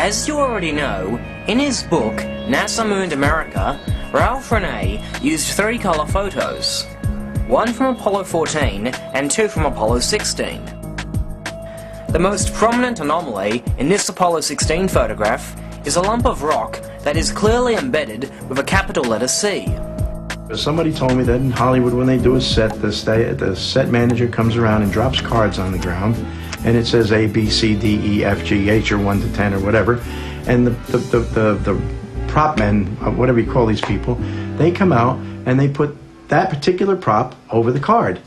As you already know, in his book, NASA Mooned America, Ralph Renee used 3 color photos. 1 from Apollo 14 and 2 from Apollo 16. The most prominent anomaly in this Apollo 16 photograph is a lump of rock that is clearly embedded with a capital letter C. Somebody told me that in Hollywood when they do a set, the set manager comes around and drops cards on the ground and it says A, B, C, D, E, F, G, H, or 1 to 10 or whatever, and the prop men, whatever you call these people, they come out and they put that particular prop over the card.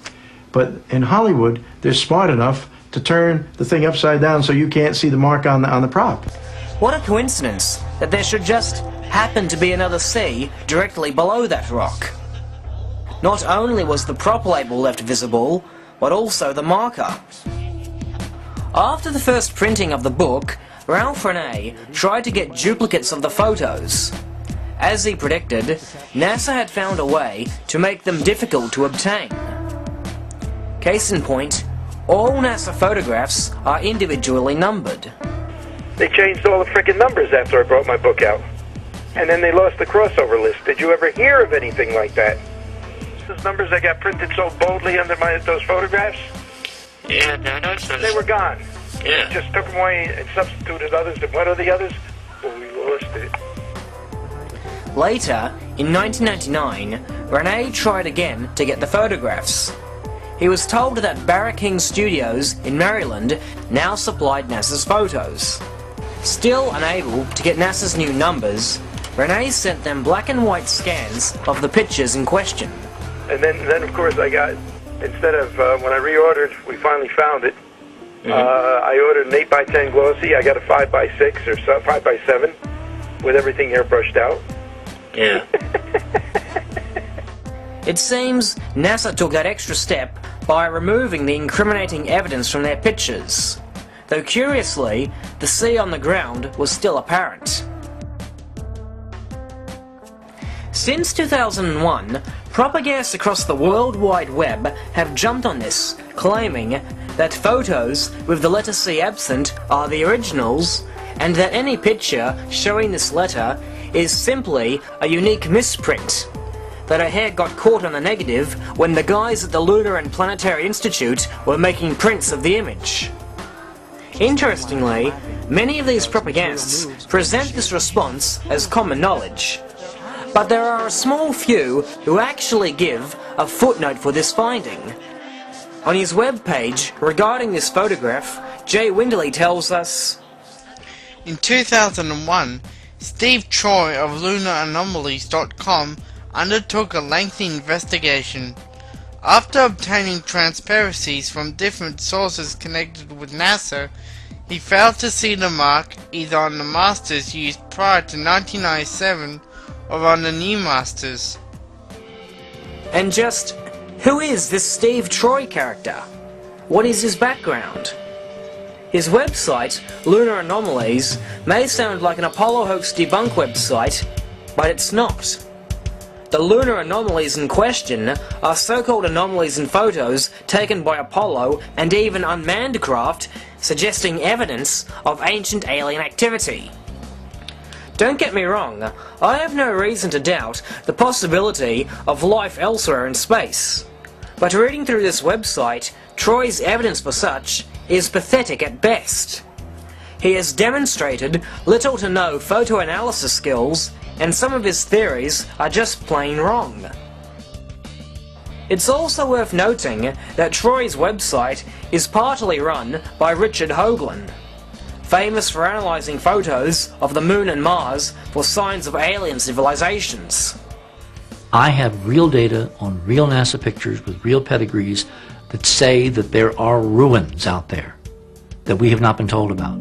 But in Hollywood, they're smart enough to turn the thing upside down so you can't see the mark on the prop. What a coincidence that there should just happen to be another C directly below that rock. Not only was the prop label left visible, but also the marker. After the first printing of the book, Ralph Renee tried to get duplicates of the photos. As he predicted, NASA had found a way to make them difficult to obtain. Case in point, all NASA photographs are individually numbered. They changed all the frickin' numbers after I brought my book out. And then they lost the crossover list. Did you ever hear of anything like that? Those numbers that got printed so boldly under those photographs? Yeah, no, no, it's they were gone. Yeah. They just took them away and substituted others. And what are the others? Well, we lost it. Later, in 1999, Renee tried again to get the photographs. He was told that Barra King Studios in Maryland now supplied NASA's photos. Still unable to get NASA's new numbers, Renee sent them black and white scans of the pictures in question. And then of course I got, instead of, when I reordered, we finally found it. I ordered an 8x10 glossy. I got a 5x6 or 5x7 with everything airbrushed out. Yeah. It seems NASA took that extra step by removing the incriminating evidence from their pictures, though curiously, the C on the ground was still apparent. Since 2001, propagandists across the World Wide Web have jumped on this, claiming that photos with the letter C absent are the originals, and that any picture showing this letter is simply a unique misprint, that a hair got caught on the negative when the guys at the Lunar and Planetary Institute were making prints of the image. Interestingly, many of these propagandists present this response as common knowledge, but there are a small few who actually give a footnote for this finding. On his webpage regarding this photograph, Jay Windley tells us, in 2001, Steve Troy of LunarAnomalies.com undertook a lengthy investigation. After obtaining transparencies from different sources connected with NASA, he failed to see the mark either on the masters used prior to 1997 or on the new masters. And just who is this Steve Troy character? What is his background? His website, Lunar Anomalies, may sound like an Apollo hoax debunk website, but it's not. The lunar anomalies in question are so-called anomalies in photos taken by Apollo and even unmanned craft, suggesting evidence of ancient alien activity. Don't get me wrong, I have no reason to doubt the possibility of life elsewhere in space. But reading through this website, Troy's evidence for such is pathetic at best. He has demonstrated little to no photo analysis skills, and some of his theories are just plain wrong. It's also worth noting that Troy's website is partly run by Richard Hoagland, famous for analysing photos of the Moon and Mars for signs of alien civilizations. I have real data on real NASA pictures with real pedigrees that say that there are ruins out there that we have not been told about.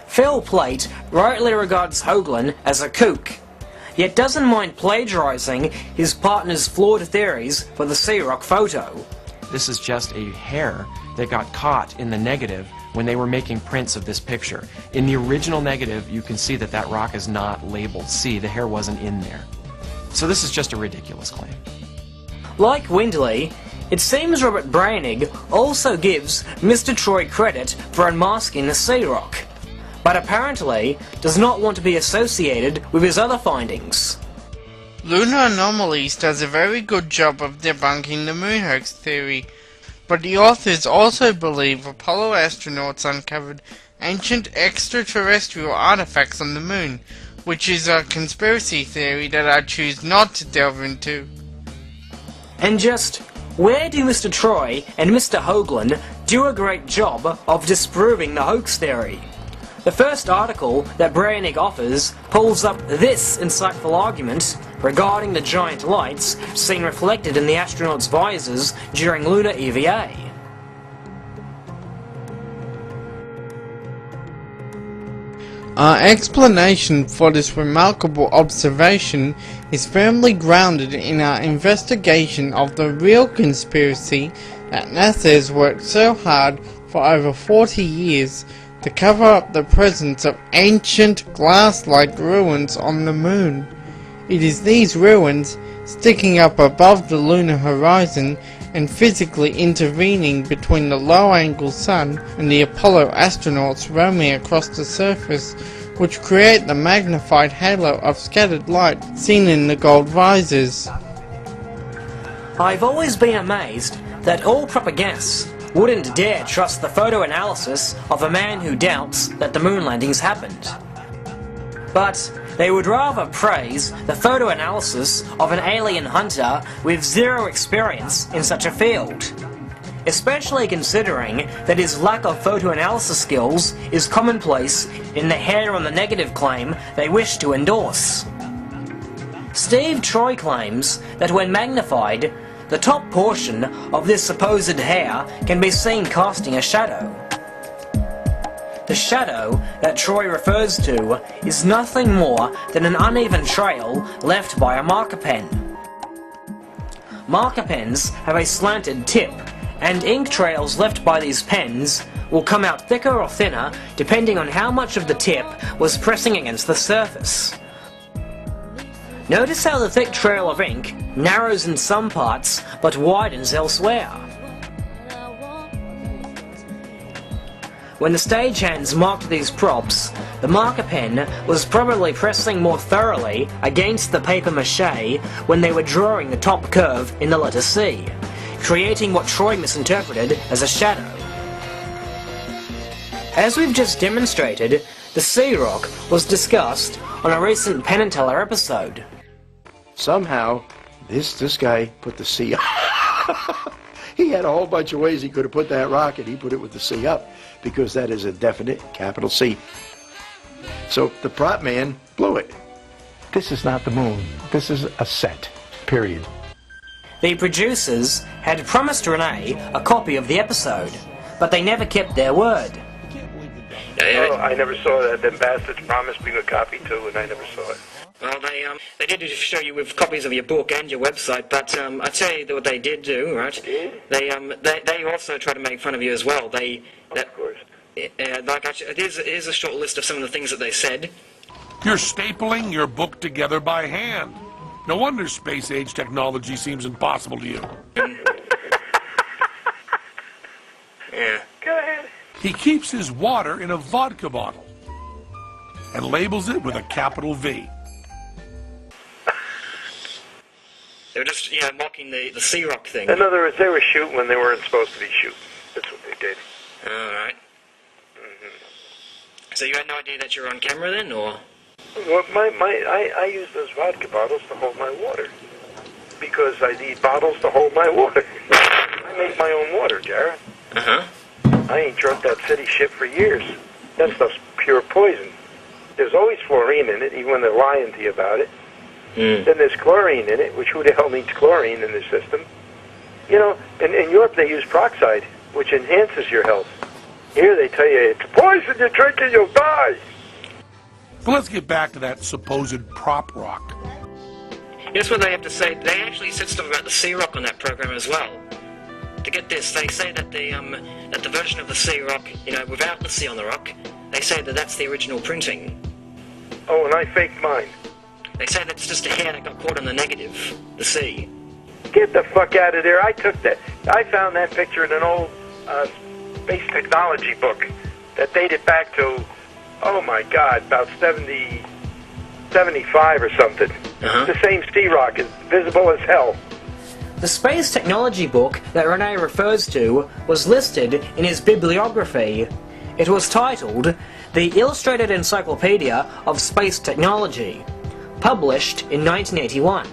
Phil Plait rightly regards Hoagland as a kook, yet doesn't mind plagiarizing his partner's flawed theories for the Sea Rock photo. This is just a hair that got caught in the negative when they were making prints of this picture. In the original negative, you can see that that rock is not labeled C. The hair wasn't in there. So this is just a ridiculous claim. Like Windley, it seems Robert Brainig also gives Mr. Troy credit for unmasking the Sea Rock. but apparently does not want to be associated with his other findings. Lunar Anomalies does a very good job of debunking the moon hoax theory, but the authors also believe Apollo astronauts uncovered ancient extraterrestrial artifacts on the moon, which is a conspiracy theory that I choose not to delve into. And just where do Mr. Troy and Mr. Hoagland do a great job of disproving the hoax theory? The first article that Brainiac offers pulls up this insightful argument regarding the giant lights seen reflected in the astronauts' visors during lunar EVA. Our explanation for this remarkable observation is firmly grounded in our investigation of the real conspiracy that NASA has worked so hard for over 40 years to cover up the presence of ancient glass-like ruins on the moon. It is these ruins, sticking up above the lunar horizon and physically intervening between the low-angle sun and the Apollo astronauts roaming across the surface, which create the magnified halo of scattered light seen in the gold visors. I've always been amazed that all propagandists wouldn't dare trust the photo analysis of a man who doubts that the moon landings happened. But they would rather praise the photo analysis of an alien hunter with zero experience in such a field, especially considering that his lack of photo analysis skills is commonplace in the hair on the negative claim they wish to endorse. Steve Troy claims that when magnified, the top portion of this supposed hair can be seen casting a shadow. The shadow that Troy refers to is nothing more than an uneven trail left by a marker pen. Marker pens have a slanted tip, and ink trails left by these pens will come out thicker or thinner depending on how much of the tip was pressing against the surface. Notice how the thick trail of ink narrows in some parts but widens elsewhere. When the stagehands marked these props, the marker pen was probably pressing more thoroughly against the paper mache when they were drawing the top curve in the letter C, creating what Troy misinterpreted as a shadow. As we've just demonstrated, the C rock was discussed on a recent Penn and Teller episode. Somehow, this guy put the C up. He had a whole bunch of ways he could have put that rocket. He put it with the C up because that is a definite capital C. So the prop man blew it. This is not the moon. This is a set, period. The producers had promised Renee a copy of the episode, but they never kept their word. Oh, I never saw that. Them bastards promised me a copy too, and I never saw it. Well, they did show you with copies of your book and your website, but I tell you what they did do, right? They also tried to make fun of you as well. Of course. Here's a short list of some of the things that they said. You're stapling your book together by hand. No wonder space-age technology seems impossible to you. Yeah. Go ahead. He keeps his water in a vodka bottle and labels it with a capital V. They were just, mocking the C rock thing. In other words, they were shooting when they weren't supposed to be shooting. That's what they did. Alright. Mm-hmm. So you had no idea that you were on camera then, or? Well, I use those vodka bottles to hold my water. Because I need bottles to hold my water. I make my own water, Jared. Uh-huh. I ain't drunk that city shit for years. That stuff's pure poison. There's always fluorine in it, even when they're lying to you about it. Then there's chlorine in it, which who the hell needs chlorine in their system? You know, in Europe they use peroxide, which enhances your health. Here they tell you, it's poison, you drink it, you'll die. But let's get back to that supposed prop rock. Here's what they have to say. They actually said stuff about the C rock on that program as well. To get this, they say that the version of the C rock, without the C on the rock, they say that that's the original printing. Oh, and I faked mine. They say that it's just a hair that got caught on the negative, the C. Get the fuck out of there. I took that. I found that picture in an old space technology book that dated back to oh my God, about 70, 75 or something. Uh-huh. The same sea rock is visible as hell. The space technology book that Rene refers to was listed in his bibliography. It was titled The Illustrated Encyclopedia of Space Technology, published in 1981.